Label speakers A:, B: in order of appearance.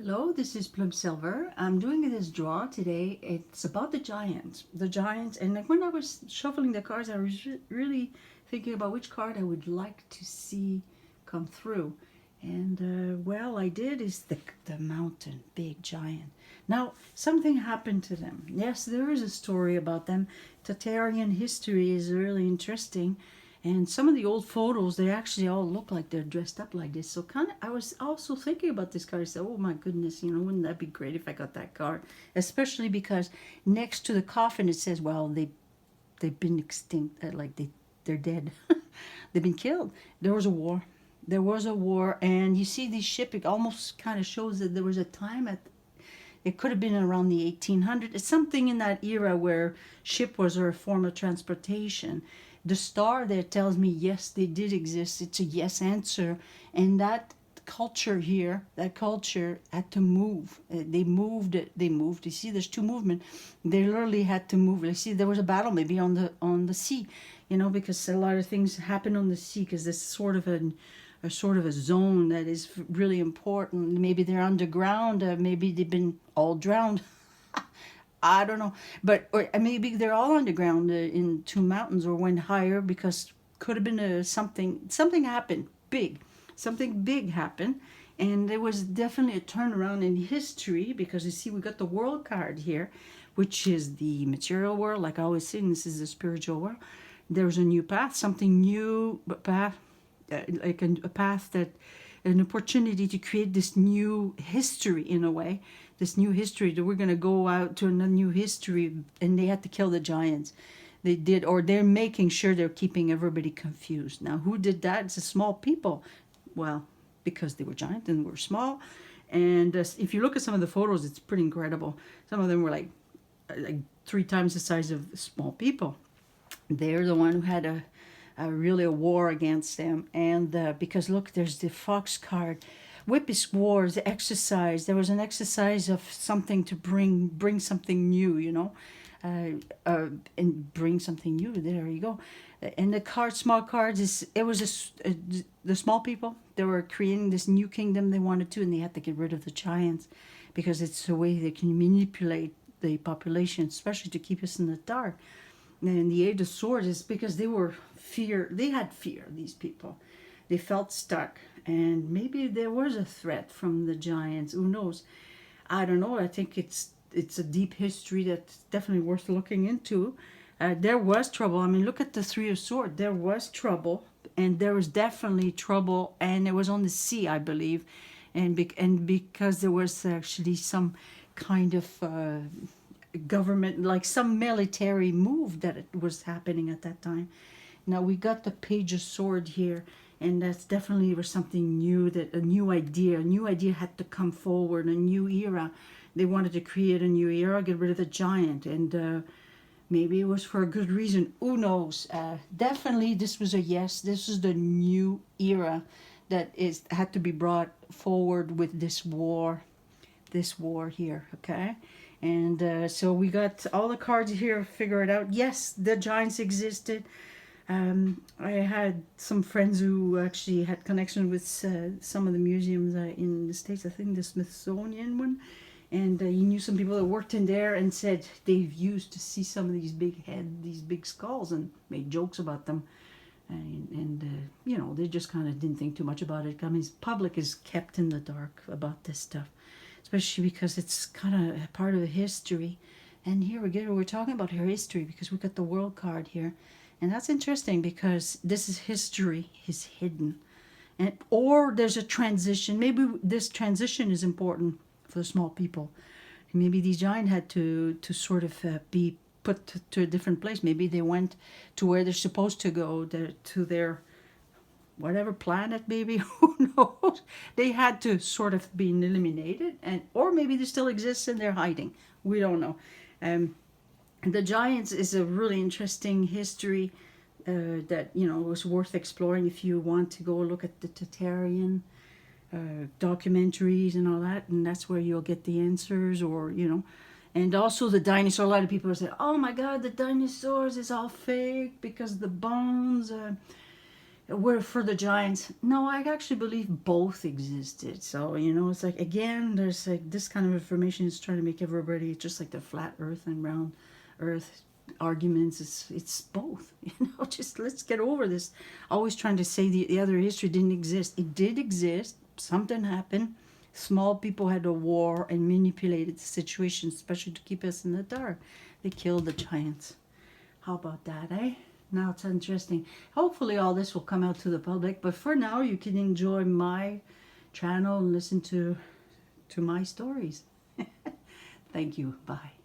A: Hello, this is Plum Silver. I'm doing this draw today. It's about the Giants. The Giants, and like when I was shuffling the cards, I was really thinking about which card I would like to see come through. And well, I did is the mountain, big giant. Now, something happened to them. Yes, there is a story about them. Tatarian history is really interesting. And some of the old photos, they actually all look like they're dressed up like this. So kind of, I was also thinking about this card. I said, oh my goodness, wouldn't that be great if I got that card? Especially because next to the coffin it says, well, they've been extinct, like they're dead. They've been killed. There was a war. There was a war, and you see these ship. It almost kind of shows that there was a time at it could have been around the 1800s. It's something in that era where ship was a form of transportation. The star there tells me yes, they did exist. It's a yes answer, and that culture here, that culture had to move. They moved. They moved. You see, there's two movement. They literally had to move. You see, there was a battle maybe on the sea, because a lot of things happen on the sea because there's sort of a zone that is really important. Maybe they're underground. Maybe they've been all drowned. I don't know, but or maybe they're all underground in two mountains or went higher because could have been something happened big, something big happened, and there was definitely a turnaround in history because you see we got the world card here, which is the material world. Like I always say, this is the spiritual world. There's a new path, something new path, like a path that an opportunity to create this new history in a way, this new history that we're going to go out to a new history. And they had to kill the giants. They did, or they're making sure they're keeping everybody confused. Now who did that? It's a small people. Well, because they were giant and were small. And if you look at some of the photos, it's pretty incredible. Some of them were like 3 times the size of small people. They're the one who had really a war against them. And because look, there's the fox card. Whippis wars, exercise. There was an exercise of something to bring something new, and bring something new. There you go. And the small cards the small people. They were creating this new kingdom they wanted to, and they had to get rid of the giants because it's a way they can manipulate the population, especially to keep us in the dark. And the Age of Swords is because they had fear, these people. They felt stuck. And maybe there was a threat from the giants. Who knows? I don't know. I think it's a deep history that's definitely worth looking into. There was trouble. I mean, look at the Three of Swords. There was trouble. And there was definitely trouble. And it was on the sea, I believe. And because there was actually some kind of government, like some military move that it was happening at that time. Now we got the Page of Sword here, and that's definitely was something new, that a new idea had to come forward, a new era. They wanted to create a new era, get rid of the giant, and maybe it was for a good reason. Who knows? Definitely this was a yes. This is the new era that had to be brought forward with this war here, okay? And so we got all the cards here, figure it out. Yes, the giants existed. I had some friends who actually had connection with some of the museums in the States. I think the Smithsonian one. And he knew some people that worked in there and said they've used to see some of these big these big skulls, and made jokes about them. And they just kind of didn't think too much about it. I mean, public is kept in the dark about this stuff, especially because it's kind of a part of the history. And here we're talking about her history because we got the world card here. And that's interesting because this is history is hidden. Or there's a transition. Maybe this transition is important for the small people. Maybe these giants had to sort of be put to a different place. Maybe they went to where they're supposed to go, to their whatever planet, maybe. Who knows? They had to sort of be eliminated, or maybe they still exist and they're hiding. We don't know. The giants is a really interesting history that was worth exploring if you want to go look at the Tatarian documentaries and all that, and that's where you'll get the answers, or and also the dinosaur. A lot of people say, oh my god, the dinosaurs is all fake because the bones where for the giants, no, I actually believe both existed. So, you know, it's like, again, there's like this kind of information is trying to make everybody just like the flat earth and round earth arguments. It's both, you know, just let's get over this. Always trying to say the other history didn't exist. It did exist. Something happened. Small people had a war and manipulated the situation, especially to keep us in the dark. They killed the giants. How about that, eh? Now it's interesting. Hopefully all this will come out to the public, but for now you can enjoy my channel and listen to my stories. Thank you. Bye.